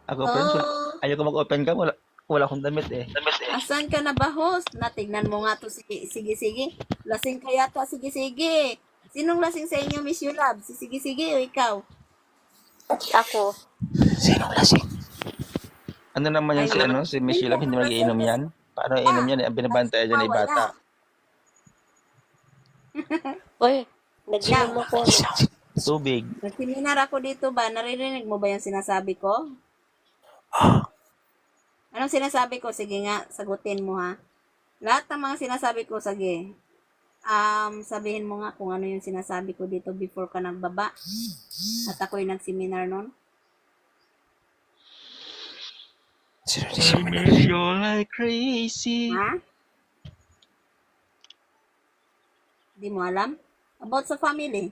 Ako, friends, Oh, ayaw ko mag-open cam. Wala akong damit eh. asan ka na ba, host? Natignan mo nga to. Sige, sige, sige. Lasing ka yata. Sige, sige. Sinong lasing sa inyo, Miss Yulab? Si sige, sige, o ikaw? Ako. Sino lasing? Ano naman yan Ay, si, ano, si Miss hindi Yulab, ako hindi lasing magiinom kasi yan? Paano inom wala. yan? Ang Kasi binabantayan dyan ay wala. bata. Uy, Now, nag-inom ako. Ano? Tubig. nagseminar ako dito ba? Naririnig mo ba yung sinasabi ko? Anong sinasabi ko? Sige nga, sagutin mo ha. Lahat ng mga sinasabi ko, sige. Sabihin mo nga kung ano yung sinasabi ko dito before ka nagbaba. At ako'y nagseminar nun. I miss you like crazy. Ha? Di mo alam? About sa family.